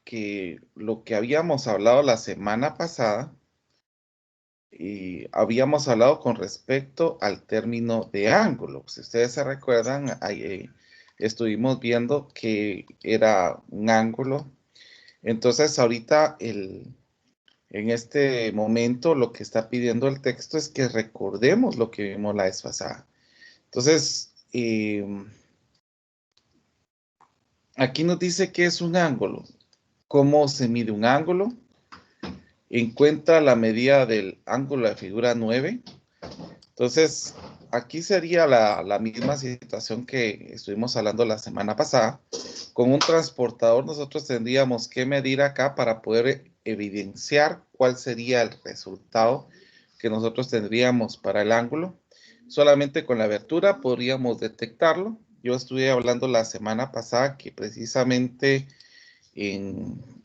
que lo que habíamos hablado la semana pasada, habíamos hablado con respecto al término de ángulo. Si ustedes se recuerdan, estuvimos viendo que era un ángulo. Entonces, ahorita, en este momento, lo que está pidiendo el texto es que recordemos lo que vimos la vez pasada. Entonces, aquí nos dice que es un ángulo. ¿Cómo se mide un ángulo? Encuentra la medida del ángulo de figura 9. Entonces, aquí sería la misma situación que estuvimos hablando la semana pasada. Con un transportador nosotros tendríamos que medir acá para poder evidenciar cuál sería el resultado que nosotros tendríamos para el ángulo. Solamente con la abertura podríamos detectarlo. Yo estuve hablando la semana pasada que precisamente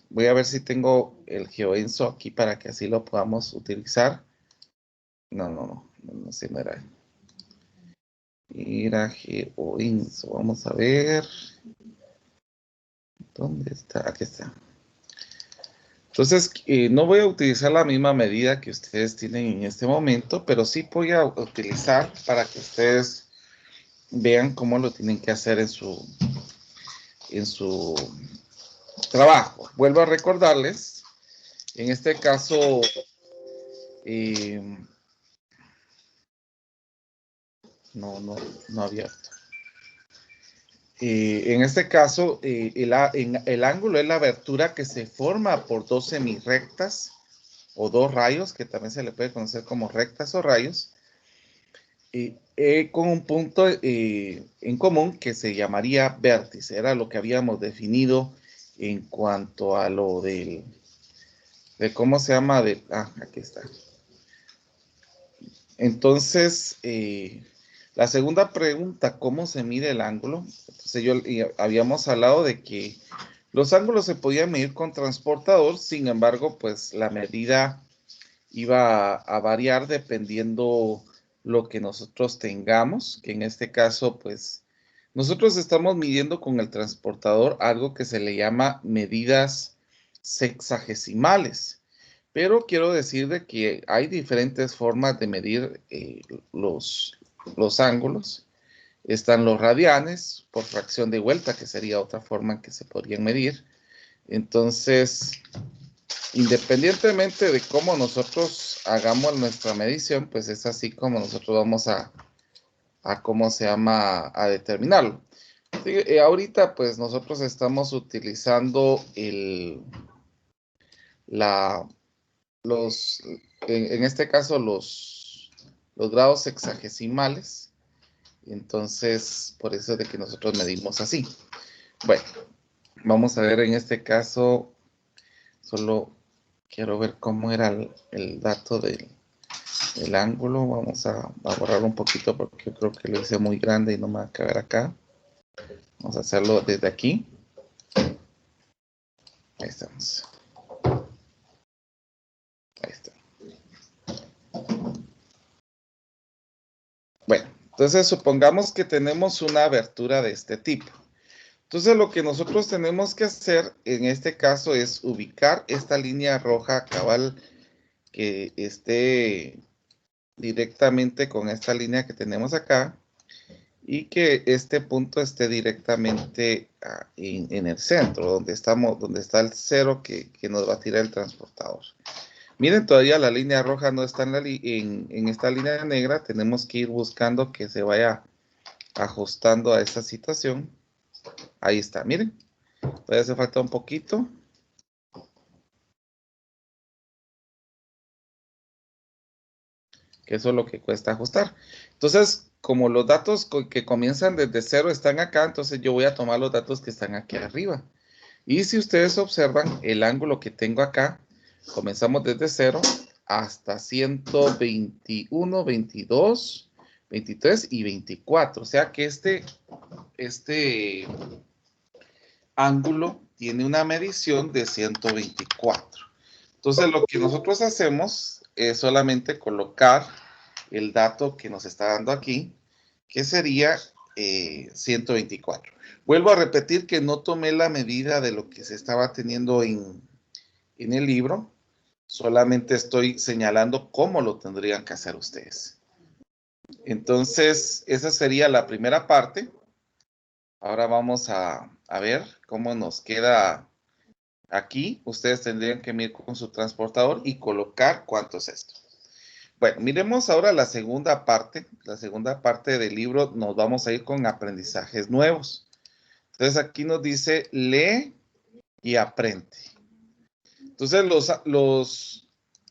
voy a ver si tengo el GeoEnso aquí para que así lo podamos utilizar. No sé, no era. Era GeoEnso, vamos a ver. ¿Dónde está? Aquí está. Entonces, no voy a utilizar la misma medida que ustedes tienen en este momento, pero sí voy a utilizar para que ustedes vean cómo lo tienen que hacer en su trabajo. Vuelvo a recordarles, en este caso, no abierto. En este caso, el ángulo es la abertura que se forma por dos semirrectas o dos rayos, que también se le puede conocer como rectas o rayos, con un punto en común que se llamaría vértice. Era lo que habíamos definido en cuanto a lo de cómo se llama, aquí está. Entonces, la segunda pregunta, ¿cómo se mide el ángulo? Entonces, habíamos hablado de que los ángulos se podían medir con transportador, sin embargo, pues la medida iba a variar dependiendo lo que nosotros tengamos, que en este caso, pues, nosotros estamos midiendo con el transportador algo que se le llama medidas sexagesimales. Pero quiero decir de que hay diferentes formas de medir los ángulos. Están los radianes por fracción de vuelta, que sería otra forma en que se podrían medir. Entonces, independientemente de cómo nosotros hagamos nuestra medición, pues es así como nosotros vamos a cómo se llama, a determinarlo. Sí, ahorita, pues nosotros estamos utilizando en este caso, los grados sexagesimales. Entonces, por eso es de que nosotros medimos así. Bueno, vamos a ver en este caso, solo quiero ver cómo era el dato del ángulo. Vamos a borrar un poquito porque yo creo que lo hice muy grande y no me va a caber acá. Vamos a hacerlo desde aquí. Ahí estamos. Ahí está. Bueno, entonces supongamos que tenemos una abertura de este tipo. Entonces lo que nosotros tenemos que hacer en este caso es ubicar esta línea roja cabal que esté directamente con esta línea que tenemos acá y que este punto esté directamente en el centro, donde está el cero que nos va a tirar el transportador. Miren, todavía la línea roja no está en esta línea negra. Tenemos que ir buscando que se vaya ajustando a esta situación. Ahí está, miren. Todavía hace falta un poquito. Que eso es lo que cuesta ajustar. Entonces, como los datos que comienzan desde cero están acá, entonces yo voy a tomar los datos que están aquí arriba. Y si ustedes observan el ángulo que tengo acá, comenzamos desde 0 hasta 121, 22, 23 y 24. O sea que este ángulo tiene una medición de 124. Entonces lo que nosotros hacemos es solamente colocar el dato que nos está dando aquí, que sería 124. Vuelvo a repetir que no tomé la medida de lo que se estaba teniendo en el libro. Solamente estoy señalando cómo lo tendrían que hacer ustedes. Entonces, esa sería la primera parte. Ahora vamos a ver cómo nos queda aquí. Ustedes tendrían que ir con su transportador y colocar cuánto es esto. Bueno, miremos ahora la segunda parte. La segunda parte del libro nos vamos a ir con aprendizajes nuevos. Entonces, aquí nos dice lee y aprende. Entonces,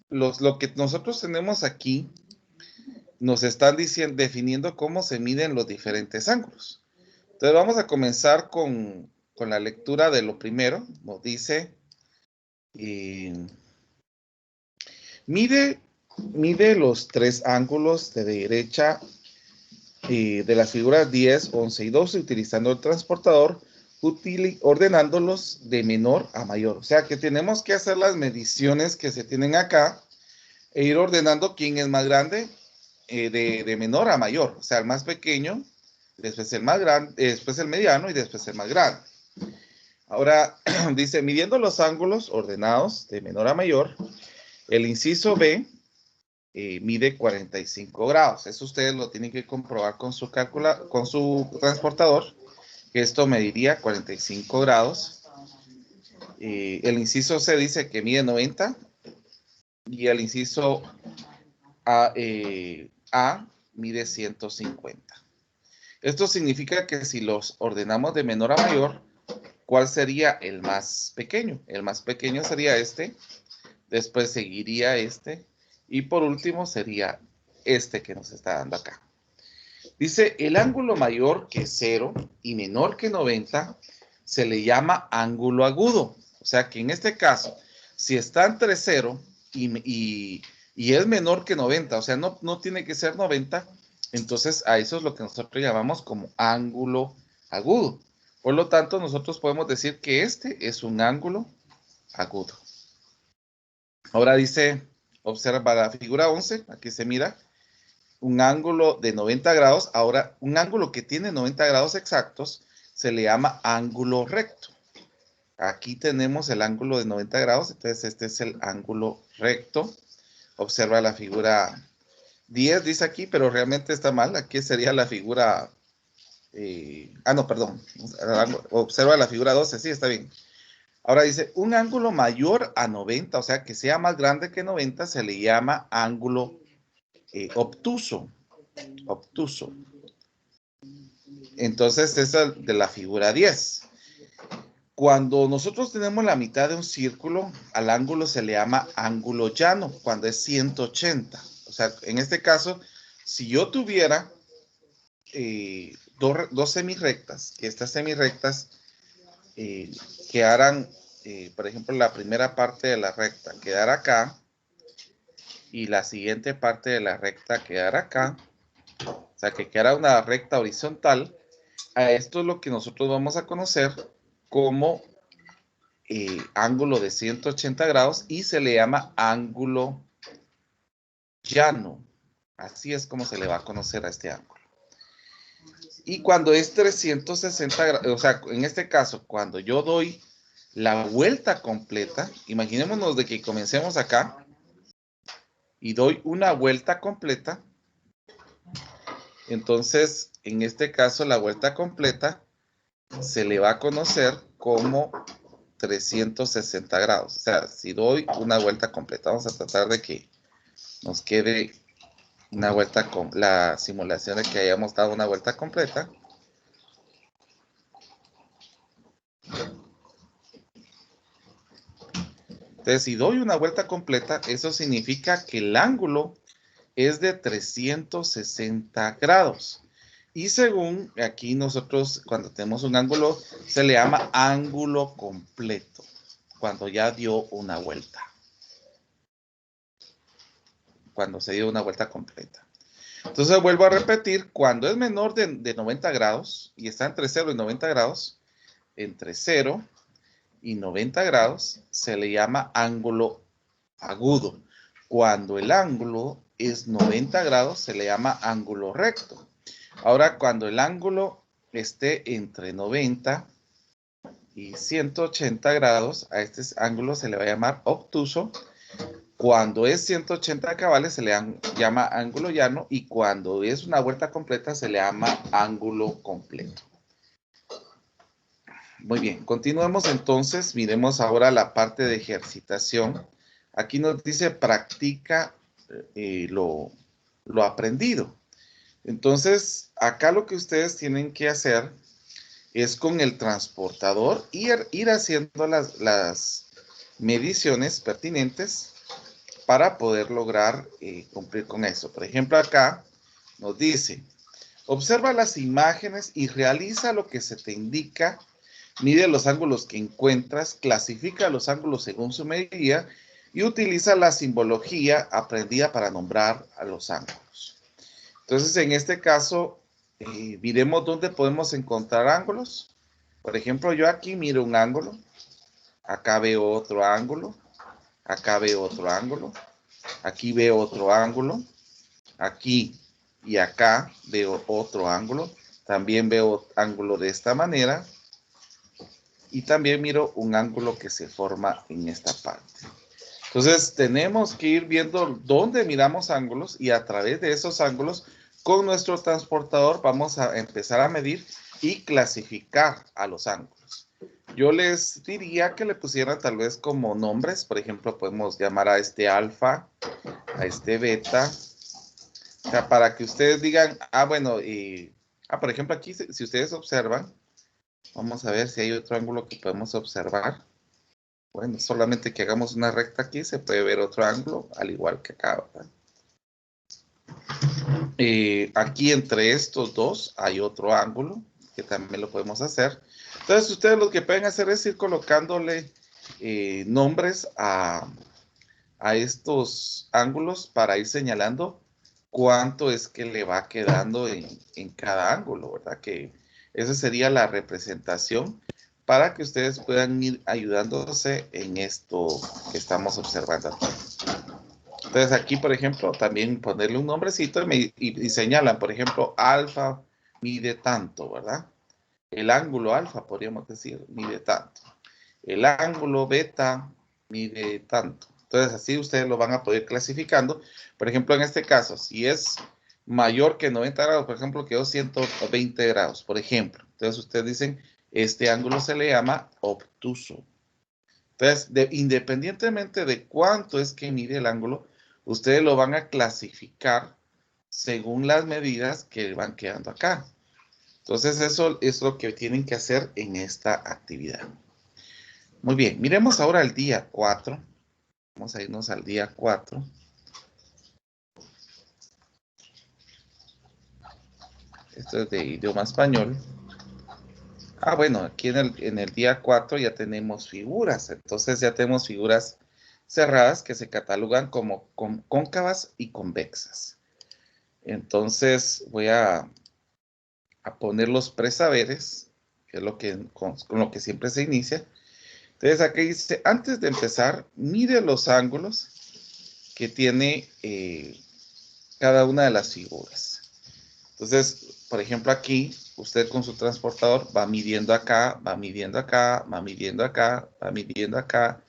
lo que nosotros tenemos aquí nos están definiendo cómo se miden los diferentes ángulos. Entonces vamos a comenzar con la lectura de lo primero. Nos dice, mide los tres ángulos de derecha de las figuras 10, 11 y 12 utilizando el transportador, ordenándolos de menor a mayor. O sea que tenemos que hacer las mediciones que se tienen acá e ir ordenando quién es más grande de menor a mayor. O sea, el más pequeño, después el más grande, después el mediano y después el más grande. Ahora dice, midiendo los ángulos ordenados de menor a mayor, el inciso B mide 45 grados. Eso ustedes lo tienen que comprobar con su transportador, que esto mediría 45 grados. El inciso C dice que mide 90 y el inciso A mide 150. Esto significa que si los ordenamos de menor a mayor, ¿cuál sería el más pequeño? El más pequeño sería este, después seguiría este, y por último sería este que nos está dando acá. Dice, el ángulo mayor que 0 y menor que 90 se le llama ángulo agudo. O sea que en este caso, si está entre 0 y es menor que 90, o sea, no tiene que ser 90, entonces a eso es lo que nosotros llamamos como ángulo agudo. Por lo tanto, nosotros podemos decir que este es un ángulo agudo. Ahora dice, observa la figura 11, aquí se mira un ángulo de 90 grados. Ahora, un ángulo que tiene 90 grados exactos se le llama ángulo recto. Aquí tenemos el ángulo de 90 grados, entonces este es el ángulo recto. Observa la figura 10, dice aquí, pero realmente está mal. Aquí sería la figura... no, perdón. Observa la figura 12, sí, está bien. Ahora dice, un ángulo mayor a 90, o sea, que sea más grande que 90, se le llama ángulo obtuso. Obtuso. Entonces, esa es de la figura 10. Cuando nosotros tenemos la mitad de un círculo, al ángulo se le llama ángulo llano, cuando es 180. O sea, en este caso, si yo tuviera dos semirrectas, que estas semirrectas quedaran, por ejemplo, la primera parte de la recta quedara acá, y la siguiente parte de la recta quedara acá, o sea, que quedara una recta horizontal. A esto es lo que nosotros vamos a conocer como ángulo de 180 grados y se le llama ángulo llano. Así es como se le va a conocer a este ángulo. Y cuando es 360 grados, o sea, en este caso, cuando yo doy la vuelta completa, imaginémonos de que comencemos acá y doy una vuelta completa, entonces, en este caso, la vuelta completa se le va a conocer como 360 grados. O sea, si doy una vuelta completa, vamos a tratar de que nos quede una vuelta con la simulación de que hayamos dado una vuelta completa. Entonces, si doy una vuelta completa, eso significa que el ángulo es de 360 grados. Y según aquí nosotros, cuando tenemos un ángulo, se le llama ángulo completo, cuando ya dio una vuelta. Cuando se dio una vuelta completa. Entonces vuelvo a repetir, cuando es menor de 90 grados y está entre 0 y 90 grados, entre 0 y 90 grados se le llama ángulo agudo. Cuando el ángulo es 90 grados se le llama ángulo recto. Ahora, cuando el ángulo esté entre 90 y 180 grados, a este ángulo se le va a llamar obtuso. Cuando es 180 cabales se le llama ángulo llano, y cuando es una vuelta completa se le llama ángulo completo. Muy bien, continuemos entonces. Miremos ahora la parte de ejercitación. Aquí nos dice practica lo aprendido. Entonces, acá lo que ustedes tienen que hacer es con el transportador ir haciendo las mediciones pertinentes para poder lograr cumplir con eso. Por ejemplo, acá nos dice, observa las imágenes y realiza lo que se te indica. Mide los ángulos que encuentras, clasifica los ángulos según su medida y utiliza la simbología aprendida para nombrar a los ángulos. Entonces, en este caso, miremos dónde podemos encontrar ángulos. Por ejemplo, yo aquí miro un ángulo, acá veo otro ángulo, acá veo otro ángulo, aquí veo otro ángulo, aquí y acá veo otro ángulo, también veo ángulo de esta manera, y también miro un ángulo que se forma en esta parte. Entonces, tenemos que ir viendo dónde miramos ángulos, y a través de esos ángulos, con nuestro transportador, vamos a empezar a medir y clasificar a los ángulos. Yo les diría que le pusieran tal vez como nombres. Por ejemplo, podemos llamar a este alfa, a este beta, o sea, para que ustedes digan, bueno, por ejemplo, aquí, si ustedes observan, vamos a ver si hay otro ángulo que podemos observar. Bueno, solamente que hagamos una recta aquí, se puede ver otro ángulo, al igual que acá, ¿verdad? Aquí entre estos dos hay otro ángulo, que también lo podemos hacer. Entonces, ustedes lo que pueden hacer es ir colocándole nombres a estos ángulos para ir señalando cuánto es que le va quedando en cada ángulo, ¿verdad? Que esa sería la representación para que ustedes puedan ir ayudándose en esto que estamos observando aquí. Entonces aquí, por ejemplo, también ponerle un nombrecito y señalan, por ejemplo, alfa mide tanto, ¿verdad? El ángulo alfa, podríamos decir, mide tanto. El ángulo beta mide tanto. Entonces así ustedes lo van a poder ir clasificando. Por ejemplo, en este caso, si es mayor que 90 grados, por ejemplo, quedó 120 grados, por ejemplo. Entonces ustedes dicen, este ángulo se le llama obtuso. Entonces, independientemente de cuánto es que mide el ángulo, ustedes lo van a clasificar según las medidas que van quedando acá. Entonces, eso es lo que tienen que hacer en esta actividad. Muy bien, miremos ahora el día 4. Vamos a irnos al día 4. Esto es de idioma español. Bueno, aquí en el día 4 ya tenemos figuras. Entonces ya tenemos figuras cerradas que se catalogan como cóncavas y convexas. Entonces voy a poner los presaberes, que es lo que, con lo que siempre se inicia. Entonces aquí dice, antes de empezar, mide los ángulos que tiene cada una de las figuras. Entonces, por ejemplo, aquí, usted con su transportador va midiendo acá, va midiendo acá, va midiendo acá, va midiendo acá,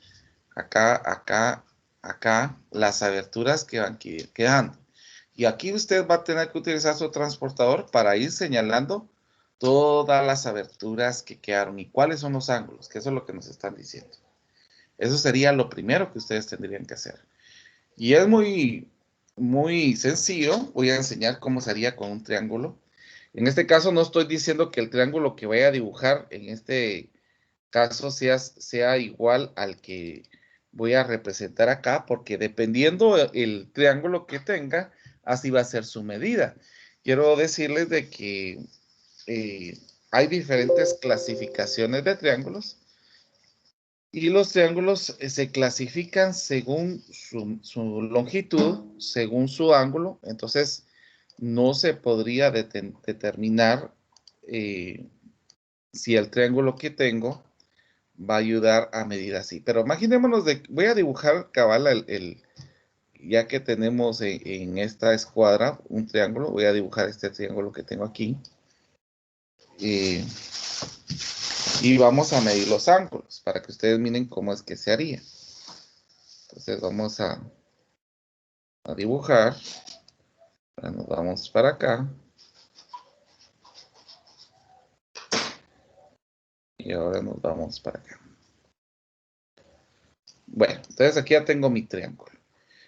acá, acá, acá, las aberturas que van quedando. Y aquí usted va a tener que utilizar su transportador para ir señalando todas las aberturas que quedaron y cuáles son los ángulos, que eso es lo que nos están diciendo. Eso sería lo primero que ustedes tendrían que hacer. Y es muy sencillo. Voy a enseñar cómo se haría con un triángulo. En este caso no estoy diciendo que el triángulo que vaya a dibujar en este caso sea igual al que voy a representar acá, porque dependiendo el triángulo que tenga, así va a ser su medida. Quiero decirles de que hay diferentes clasificaciones de triángulos, y los triángulos se clasifican según su longitud, según su ángulo. Entonces, no se podría determinar si el triángulo que tengo va a ayudar a medir así. Pero imaginémonos voy a dibujar cabal ya que tenemos en esta escuadra un triángulo. Voy a dibujar este triángulo que tengo aquí. y vamos a medir los ángulos para que ustedes miren cómo es que se haría. Entonces vamos a dibujar. Ahora nos vamos para acá. Y ahora nos vamos para acá. Bueno, entonces aquí ya tengo mi triángulo.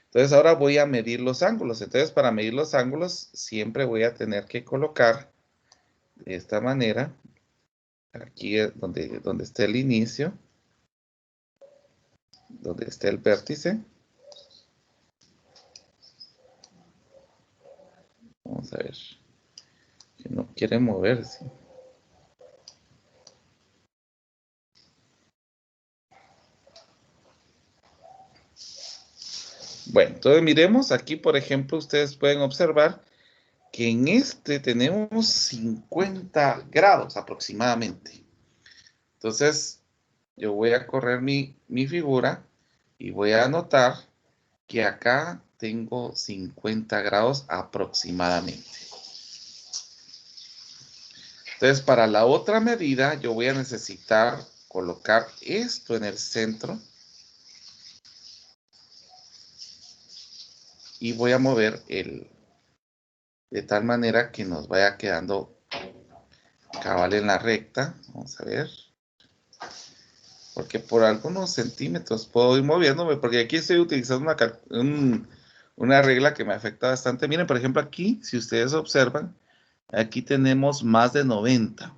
Entonces ahora voy a medir los ángulos. Entonces para medir los ángulos siempre voy a tener que colocar de esta manera. Aquí es donde esté el inicio. Donde esté el vértice. Vamos a ver. Que no quiere moverse. Bueno, entonces miremos aquí, por ejemplo, ustedes pueden observar que en este tenemos 50 grados aproximadamente. Entonces, yo voy a correr mi figura y voy a anotar que acá tengo 50 grados aproximadamente. Entonces, para la otra medida, yo voy a necesitar colocar esto en el centro. Y voy a mover de tal manera que nos vaya quedando cabal en la recta. Vamos a ver. Porque por algunos centímetros puedo ir moviéndome, porque aquí estoy utilizando una regla que me afecta bastante. Miren, por ejemplo, aquí, si ustedes observan, aquí tenemos más de 90.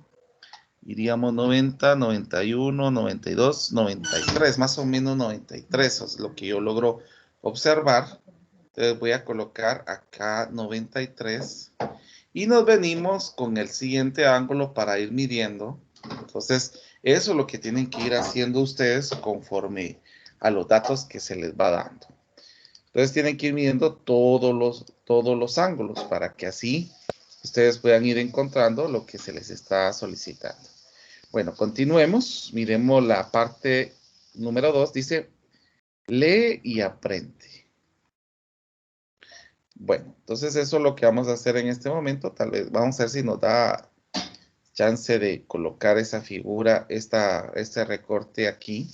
Iríamos 90, 91, 92, 93, más o menos 93. Eso es lo que yo logro observar. Entonces voy a colocar acá 93 y nos venimos con el siguiente ángulo para ir midiendo. Entonces, eso es lo que tienen que ir haciendo ustedes conforme a los datos que se les va dando. Entonces, tienen que ir midiendo todos los ángulos para que así ustedes puedan ir encontrando lo que se les está solicitando. Bueno, continuemos. Miremos la parte número 2. Dice, lee y aprende. Bueno, entonces eso es lo que vamos a hacer en este momento. Tal vez vamos a ver si nos da chance de colocar esa figura, este recorte aquí.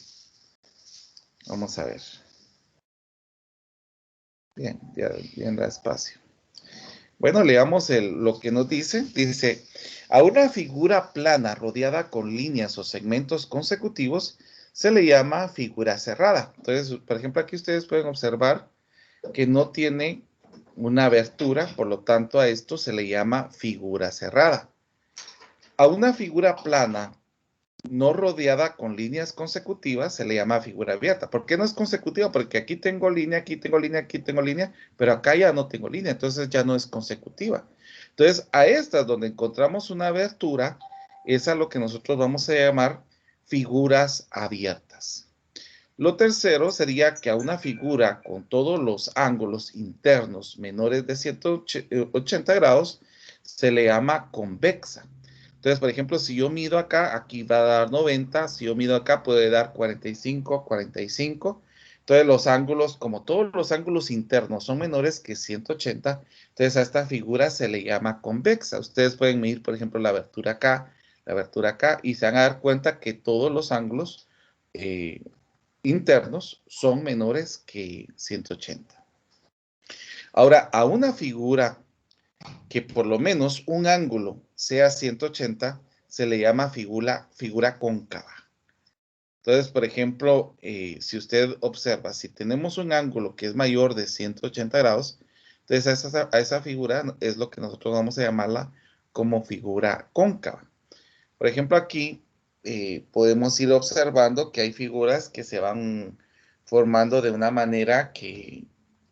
Vamos a ver. Bien, bien despacio. Bueno, leamos lo que nos dice. Dice, a una figura plana rodeada con líneas o segmentos consecutivos se le llama figura cerrada. Entonces, por ejemplo, aquí ustedes pueden observar que no tiene una abertura, por lo tanto a esto se le llama figura cerrada. A una figura plana no rodeada con líneas consecutivas se le llama figura abierta. ¿Por qué no es consecutiva? Porque aquí tengo línea, aquí tengo línea, aquí tengo línea, pero acá ya no tengo línea, entonces ya no es consecutiva. Entonces, a estas donde encontramos una abertura, es a lo que nosotros vamos a llamar figuras abiertas. Lo tercero sería que a una figura con todos los ángulos internos menores de 180 grados se le llama convexa. Entonces, por ejemplo, si yo mido acá, aquí va a dar 90. Si yo mido acá, puede dar 45, 45. Entonces, los ángulos, como todos los ángulos internos son menores que 180, entonces a esta figura se le llama convexa. Ustedes pueden medir, por ejemplo, la abertura acá, y se van a dar cuenta que todos los ángulos internos son menores que 180. Ahora, a una figura que por lo menos un ángulo sea 180, se le llama figura cóncava. Entonces, por ejemplo, si usted observa, si tenemos un ángulo que es mayor de 180 grados, entonces a esa figura es lo que nosotros vamos a llamarla como figura cóncava. Por ejemplo, aquí podemos ir observando que hay figuras que se van formando de una manera que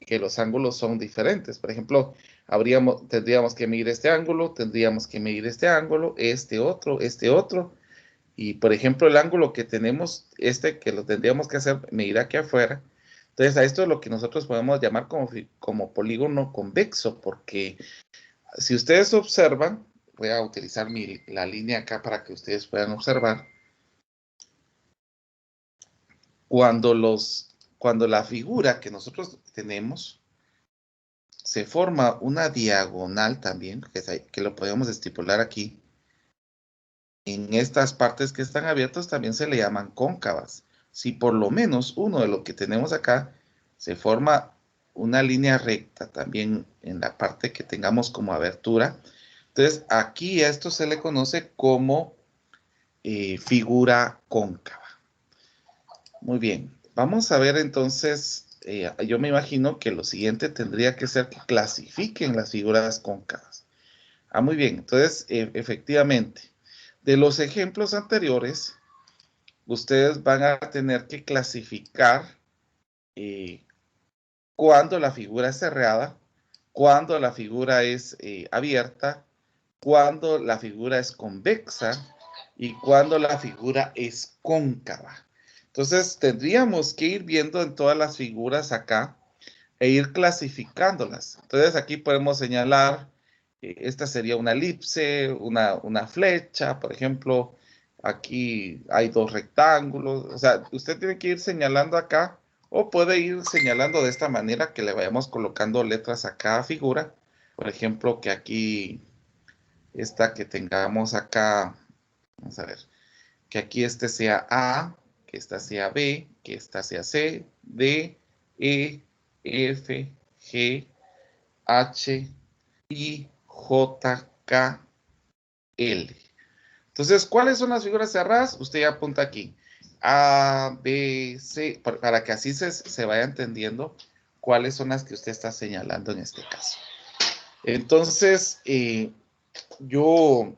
los ángulos son diferentes. Por ejemplo, tendríamos que medir este ángulo, tendríamos que medir este ángulo, este otro. Y por ejemplo, el ángulo que tenemos, que lo tendríamos que hacer, medir aquí afuera. Entonces, a esto es lo que nosotros podemos llamar como polígono convexo, porque si ustedes observan, voy a utilizar la línea acá para que ustedes puedan observar. Cuando la figura que nosotros tenemos se forma una diagonal también, que lo podemos estipular aquí. en estas partes que están abiertas también se le llaman cóncavas. Si por lo menos uno de lo que tenemos acá se forma una línea recta también en la parte que tengamos como abertura, entonces aquí a esto se le conoce como figura cóncava. Muy bien, vamos a ver entonces, yo me imagino que lo siguiente tendría que ser que clasifiquen las figuras cóncavas. Muy bien, entonces efectivamente, de los ejemplos anteriores, ustedes van a tener que clasificar cuando la figura es cerrada, cuando la figura es abierta, cuando la figura es convexa y cuando la figura es cóncava. Entonces, tendríamos que ir viendo en todas las figuras acá e ir clasificándolas. Entonces, aquí podemos señalar, esta sería una elipse, una flecha, por ejemplo. Aquí hay dos rectángulos. O sea, usted tiene que ir señalando acá o puede ir señalando de esta manera que le vayamos colocando letras a cada figura. Por ejemplo, que aquí, esta que tengamos acá, vamos a ver, que aquí este sea A, que esta sea B, que esta sea C, D, E, F, G, H, I, J, K, L. Entonces, ¿cuáles son las figuras cerradas? Usted ya apunta aquí. A, B, C, para que así se vaya entendiendo cuáles son las que usted está señalando en este caso. Entonces, yo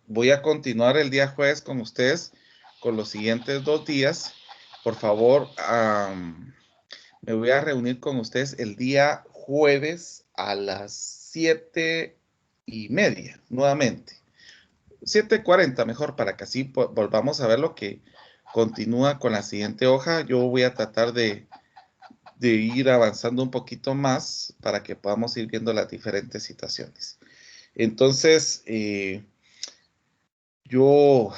voy a continuar el día jueves con ustedes con los siguientes 2 días. Por favor, me voy a reunir con ustedes el día jueves a las 7:30, nuevamente. 7:40 mejor, para que así volvamos a ver lo que continúa con la siguiente hoja. Yo voy a tratar de ir avanzando un poquito más para que podamos ir viendo las diferentes situaciones. Entonces, yo